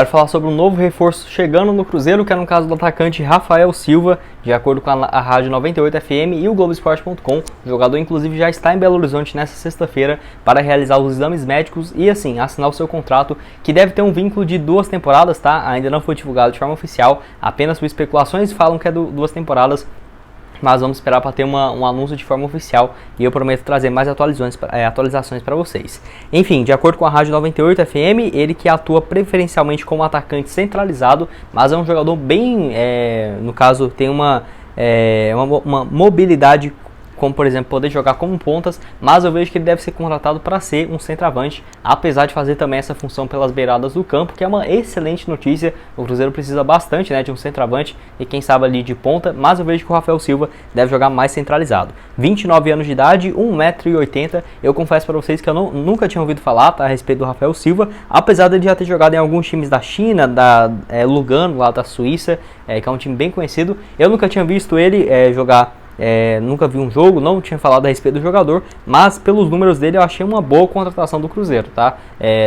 Quero falar sobre um novo reforço chegando no Cruzeiro, que é no caso do atacante Rafael Silva. De acordo com a Rádio 98 FM e o Globoesporte.com, o jogador inclusive já está em Belo Horizonte nesta sexta-feira para realizar os exames médicos e assim assinar o seu contrato, que deve ter um vínculo de 2 temporadas, tá? Ainda não foi divulgado de forma oficial, apenas por especulações falam que é 2 temporadas. Mas vamos esperar para ter um anúncio de forma oficial e eu prometo trazer mais atualizações para vocês. Enfim, de acordo com a Rádio 98 FM, ele que atua preferencialmente como atacante centralizado, mas é um jogador bem, no caso, tem uma mobilidade, como por exemplo poder jogar como pontas, mas eu vejo que ele deve ser contratado para ser um centroavante, apesar de fazer também essa função pelas beiradas do campo, que é uma excelente notícia. O Cruzeiro precisa bastante, né, de um centroavante e quem sabe ali de ponta, mas eu vejo que o Rafael Silva deve jogar mais centralizado. 29 anos de idade, 1,80 m, eu confesso para vocês que eu nunca tinha ouvido falar, tá, a respeito do Rafael Silva, apesar de ele já ter jogado em alguns times da China, da Lugano, lá da Suíça, que é um time bem conhecido. Eu nunca tinha visto ele jogar. Nunca vi um jogo, não tinha falado a respeito do jogador, mas pelos números dele eu achei uma boa contratação do Cruzeiro, tá?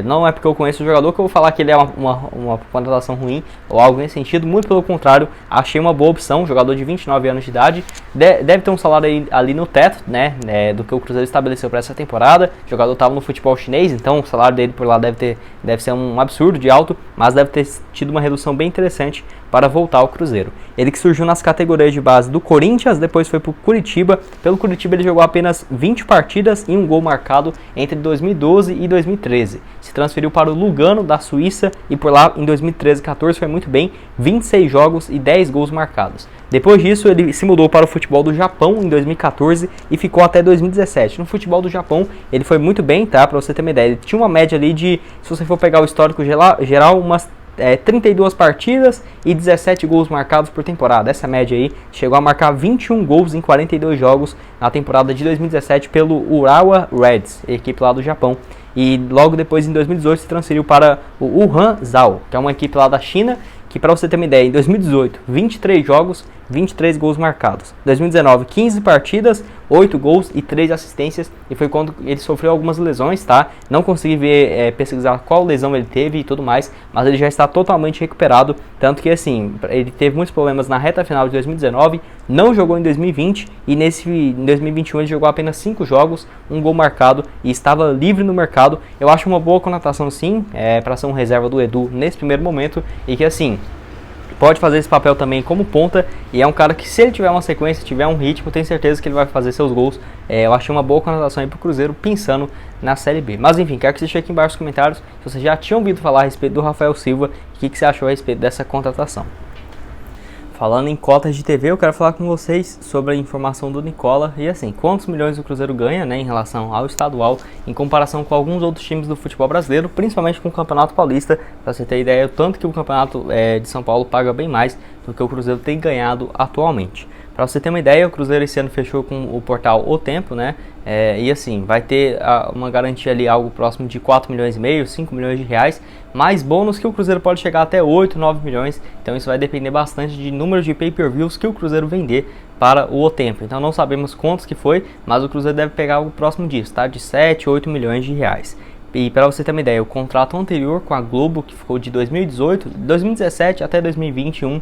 Não é porque eu conheço o jogador que eu vou falar que ele é uma contratação ruim ou algo nesse sentido, muito pelo contrário, achei uma boa opção. Jogador de 29 anos de idade, deve ter um salário ali no teto, né, do que o Cruzeiro estabeleceu para essa temporada. O jogador estava no futebol chinês, então o salário dele por lá deve ser um absurdo de alto, mas deve ter tido uma redução bem interessante para voltar ao Cruzeiro. Ele que surgiu nas categorias de base do Corinthians, depois foi para o Curitiba. Pelo Curitiba ele jogou apenas 20 partidas e um gol marcado entre 2012 e 2013. Se transferiu para o Lugano da Suíça e por lá em 2013 e 2014 foi muito bem, 26 jogos e 10 gols marcados. Depois disso ele se mudou para o futebol do Japão em 2014 e ficou até 2017. No futebol do Japão ele foi muito bem, tá? Para você ter uma ideia, ele tinha uma média ali de, se você for pegar o histórico geral, umas 32 partidas e 17 gols marcados por temporada. Essa média aí, chegou a marcar 21 gols em 42 jogos na temporada de 2017 pelo Urawa Reds, equipe lá do Japão. E logo depois, em 2018, se transferiu para o Wuhan Zhao, que é uma equipe lá da China, que para você ter uma ideia, em 2018, 23 jogos, 23 gols marcados. 2019, 15 partidas, 8 gols e 3 assistências, e foi quando ele sofreu algumas lesões, tá? Não consegui pesquisar qual lesão ele teve e tudo mais, mas ele já está totalmente recuperado, tanto que assim, ele teve muitos problemas na reta final de 2019, não jogou em 2020, e em 2021 ele jogou apenas 5 jogos, 1 gol marcado, e estava livre no mercado. Eu acho uma boa conotação sim, para ser um reserva do Edu nesse primeiro momento, e que assim, pode fazer esse papel também como ponta, e é um cara que, se ele tiver uma sequência, tiver um ritmo, tenho certeza que ele vai fazer seus gols. Eu achei uma boa conotação aí pro Cruzeiro, pensando na Série B. Mas enfim, quero que você deixe aqui embaixo nos comentários se você já tinha ouvido falar a respeito do Rafael Silva, e o que você achou a respeito dessa contratação. Falando em cotas de TV, eu quero falar com vocês sobre a informação do Nicola e assim, quantos milhões o Cruzeiro ganha, né, em relação ao estadual, em comparação com alguns outros times do futebol brasileiro, principalmente com o Campeonato Paulista. Para você ter ideia, o tanto que o Campeonato de São Paulo paga bem mais do que o Cruzeiro tem ganhado atualmente. Para você ter uma ideia, o Cruzeiro esse ano fechou com o portal O Tempo, né? E assim, vai ter uma garantia ali, algo próximo de 4 milhões e meio, 5 milhões de reais, mais bônus que o Cruzeiro pode chegar até 8, 9 milhões. Então isso vai depender bastante de número de pay-per-views que o Cruzeiro vender para o Tempo. Então não sabemos quantos que foi, mas o Cruzeiro deve pegar algo próximo disso, tá? De 7, 8 milhões de reais. E para você ter uma ideia, o contrato anterior com a Globo, que ficou de 2017 até 2021,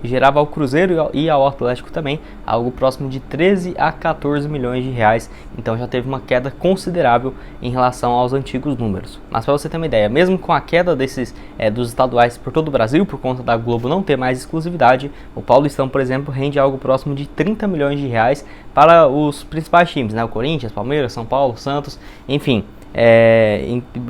gerava ao Cruzeiro e ao Atlético também algo próximo de 13 a 14 milhões de reais. Então já teve uma queda considerável em relação aos antigos números. Mas para você ter uma ideia, mesmo com a queda dos estaduais por todo o Brasil, por conta da Globo não ter mais exclusividade, o Paulistão, por exemplo, rende algo próximo de 30 milhões de reais para os principais times, né? O Corinthians, Palmeiras, São Paulo, Santos, enfim.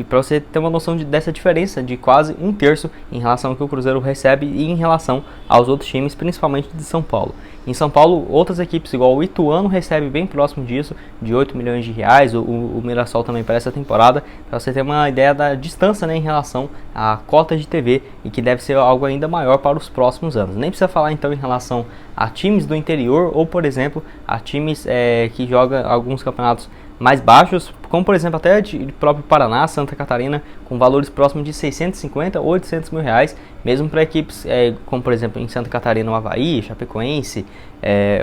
Para você ter uma noção dessa diferença de quase 1/3 em relação ao que o Cruzeiro recebe e em relação aos outros times, principalmente de São Paulo. Em São Paulo, outras equipes igual o Ituano recebe bem próximo disso, de 8 milhões de reais, o Mirassol também para essa temporada, para você ter uma ideia da distância, né, em relação à cota de TV, e que deve ser algo ainda maior para os próximos anos. Nem precisa falar então em relação a times do interior ou, por exemplo, a times que jogam alguns campeonatos mais baixos, como por exemplo até de próprio Paraná, Santa Catarina, com valores próximos de 650 ou 800 mil reais, mesmo para equipes como por exemplo em Santa Catarina o Avaí, Chapecoense,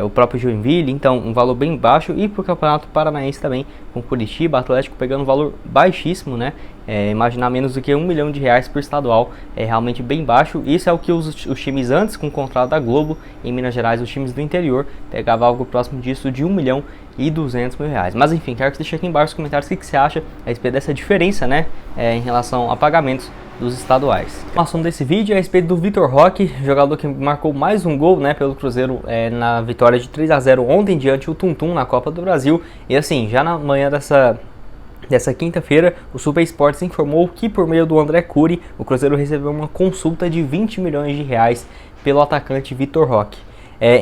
o próprio Joinville, então um valor bem baixo, e para o Campeonato Paranaense também, com Curitiba, Atlético pegando um valor baixíssimo, né? Imaginar menos do que R$1 milhão por estadual é realmente bem baixo. Isso é o que os times antes, com o contrato da Globo, em Minas Gerais, os times do interior, pegavam algo próximo disso de R$1.200.000. Mas enfim, quero que você deixe aqui embaixo nos comentários o que você acha a respeito dessa diferença, né, em relação a pagamentos dos estaduais. O assunto desse vídeo é a respeito do Vitor Roque, jogador que marcou mais um gol, né, pelo Cruzeiro na vitória de 3-0 ontem diante do Tum Tum na Copa do Brasil. E assim, já na manhã dessa quinta-feira, o Super Esportes informou que por meio do André Cury, o Cruzeiro recebeu uma consulta de R$20 milhões pelo atacante Vitor Roque.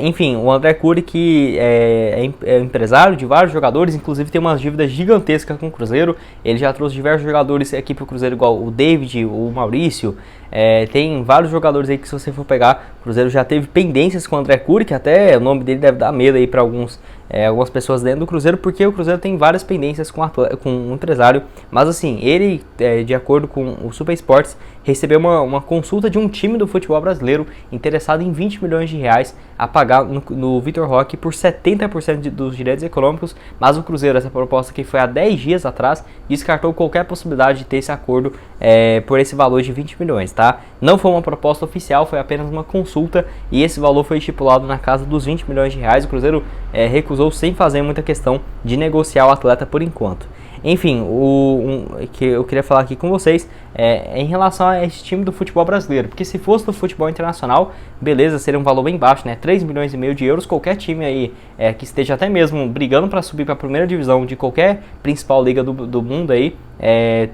Enfim, o André Cury, que é empresário de vários jogadores, inclusive tem umas dívidas gigantescas com o Cruzeiro. Ele já trouxe diversos jogadores aqui para o Cruzeiro, igual o David, o Maurício. Tem vários jogadores aí que, se você for pegar, o Cruzeiro já teve pendências com o André Cury, que até o nome dele deve dar medo aí para algumas pessoas dentro do Cruzeiro, porque o Cruzeiro tem várias pendências com o empresário. Mas assim, ele, de acordo com o Super Esportes, recebeu uma consulta de um time do futebol brasileiro interessado em R$20 milhões a pagar no Vitor Roque por 70% dos direitos econômicos. Mas o Cruzeiro, essa proposta que foi há 10 dias atrás, descartou qualquer possibilidade de ter esse acordo por esse valor de 20 milhões, tá? Não foi uma proposta oficial, foi apenas uma consulta, e esse valor foi estipulado na casa dos R$20 milhões. O Cruzeiro recusou sem fazer muita questão de negociar o atleta por enquanto. Enfim, que eu queria falar aqui com vocês em relação a esse time do futebol brasileiro, porque se fosse do futebol internacional, beleza, seria um valor bem baixo, né? 3,5 milhões, qualquer time aí que esteja até mesmo brigando para subir para a primeira divisão de qualquer principal liga do mundo aí,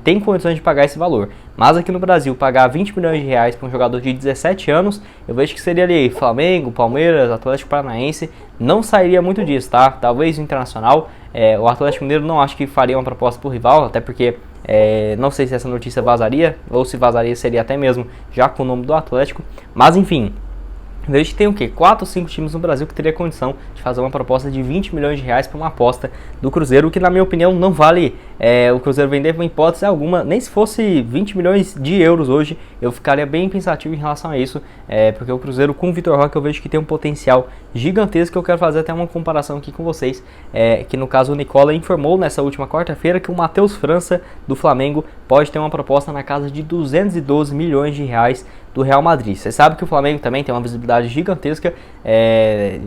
tem condições de pagar esse valor. Mas aqui no Brasil, pagar R$20 milhões para um jogador de 17 anos, eu vejo que seria ali Flamengo, Palmeiras, Atlético Paranaense, não sairia muito disso, tá? Talvez o Internacional, o Atlético Mineiro não acho que faria uma proposta por rival, até porque não sei se essa notícia vazaria, ou se vazaria seria até mesmo já com o nome do Atlético, mas enfim. Vejo que tem o quê? 4 ou 5 times no Brasil que teria condição de fazer uma proposta de R$20 milhões para uma aposta do Cruzeiro, o que na minha opinião não vale o Cruzeiro vender por hipótese alguma. Nem se fosse R$20 milhões hoje, eu ficaria bem pensativo em relação a isso, porque o Cruzeiro com o Vitor Roque eu vejo que tem um potencial gigantesco, que eu quero fazer até uma comparação aqui com vocês, que no caso o Nicola informou nessa última quarta-feira que o Matheus França do Flamengo pode ter uma proposta na casa de R$212 milhões do Real Madrid. Você sabe que o Flamengo também tem uma visibilidade gigantesca,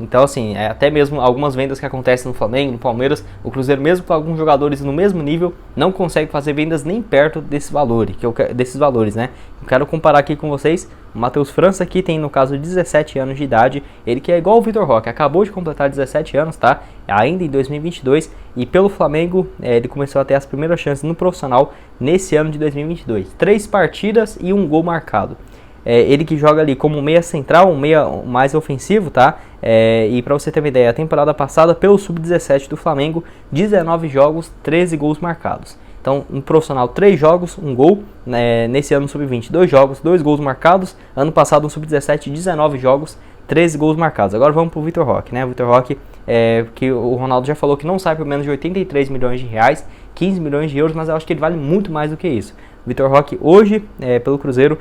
então assim, até mesmo algumas vendas que acontecem no Flamengo, no Palmeiras, o Cruzeiro mesmo com alguns jogadores no mesmo nível, não consegue fazer vendas nem perto desses valores, né? Eu quero comparar aqui com vocês, o Matheus França aqui tem no caso 17 anos de idade, ele que é igual o Vitor Roque, acabou de completar 17 anos, tá? Ainda em 2022, e pelo Flamengo ele começou a ter as primeiras chances no profissional nesse ano de 2022, 3 partidas e 1 gol marcado. Ele que joga ali como meia central, um meia mais ofensivo, tá? E para você ter uma ideia, a temporada passada pelo Sub-17 do Flamengo, 19 jogos, 13 gols marcados. Então, no profissional, 3 jogos, 1 gol. Nesse ano no Sub-20, 2 jogos, 2 gols marcados. Ano passado no Sub-17, 19 jogos, 13 gols marcados. Agora vamos para o Vitor Roque, né? O Vitor Roque, que o Ronaldo já falou que não sai por menos de R$83 milhões, 15 milhões de euros, mas eu acho que ele vale muito mais do que isso. O Vitor Roque hoje, pelo Cruzeiro,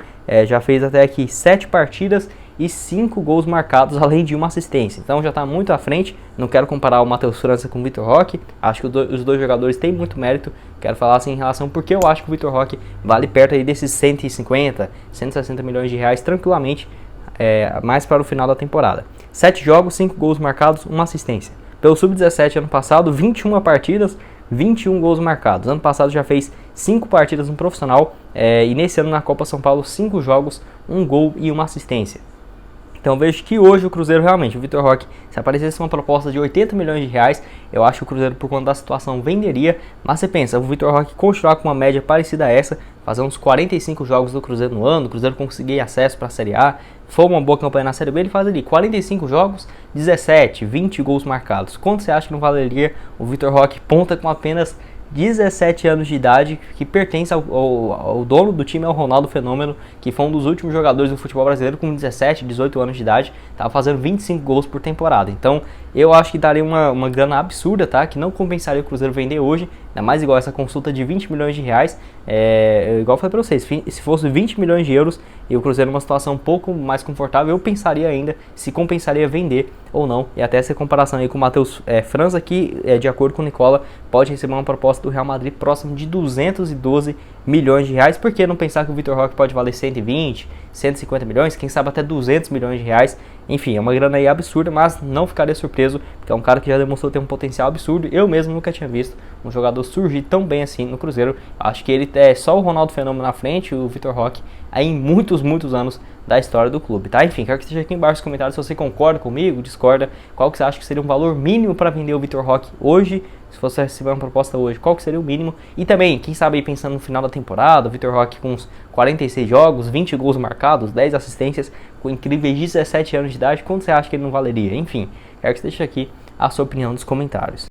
já fez até aqui 7 partidas e 5 gols marcados, além de uma assistência. Então já está muito à frente. Não quero comparar o Matheus França com o Vitor Roque. Acho que os dois jogadores têm muito mérito. Quero falar assim em relação porque eu acho que o Vitor Roque vale perto aí desses 150, 160 milhões de reais tranquilamente, mais para o final da temporada. 7 jogos, 5 gols marcados, uma assistência. Pelo Sub-17 ano passado, 21 partidas, 21 gols marcados. Ano passado já fez 5 partidas no profissional, e nesse ano na Copa São Paulo 5 jogos, 1 gol e uma assistência. Então vejo que hoje o Cruzeiro realmente, o Vitor Roque, se aparecesse uma proposta de R$80 milhões, eu acho que o Cruzeiro por conta da situação venderia. Mas você pensa, o Vitor Roque continuar com uma média parecida a essa, fazer uns 45 jogos do Cruzeiro no ano, o Cruzeiro conseguir acesso para a Série A, for uma boa campanha na Série B, ele faz ali 45 jogos, 17, 20 gols marcados. Quanto você acha que não valeria o Vitor Roque, ponta com apenas 17 anos de idade, que pertence ao dono do time, ao Ronaldo Fenômeno, que foi um dos últimos jogadores do futebol brasileiro com 17, 18 anos de idade, estava fazendo 25 gols por temporada. Então eu acho que daria uma grana absurda, tá? Que não compensaria o Cruzeiro vender hoje, ainda mais igual essa consulta de R$20 milhões. Igual eu falei para vocês, se fosse R$20 milhões e o Cruzeiro numa situação um pouco mais confortável, eu pensaria ainda se compensaria vender ou não. E até essa comparação aí com o Matheus França, que de acordo com o Nicola, pode receber uma proposta do Real Madrid próximo de R$212 milhões de reais. Por que não pensar que o Vitor Roque pode valer 120, 150 milhões, quem sabe até 200 milhões de reais? Enfim, é uma grana aí absurda, mas não ficaria surpreso, porque é um cara que já demonstrou ter um potencial absurdo. Eu mesmo nunca tinha visto um jogador surgir tão bem assim no Cruzeiro. Acho que ele é só o Ronaldo Fenômeno na frente, o Vitor Roque, aí em muitos anos da história do clube, tá? Enfim, quero que esteja aqui embaixo nos comentários se você concorda comigo, discorda, qual que você acha que seria um valor mínimo para vender o Vitor Roque hoje, se você receber uma proposta hoje, qual que seria o mínimo? E também, quem sabe aí pensando no final da temporada, o Vitor Roque com uns 46 jogos, 20 gols marcados, 10 assistências, com incríveis 17 anos de idade, quanto você acha que ele não valeria? Enfim, quero que você deixe aqui a sua opinião nos comentários.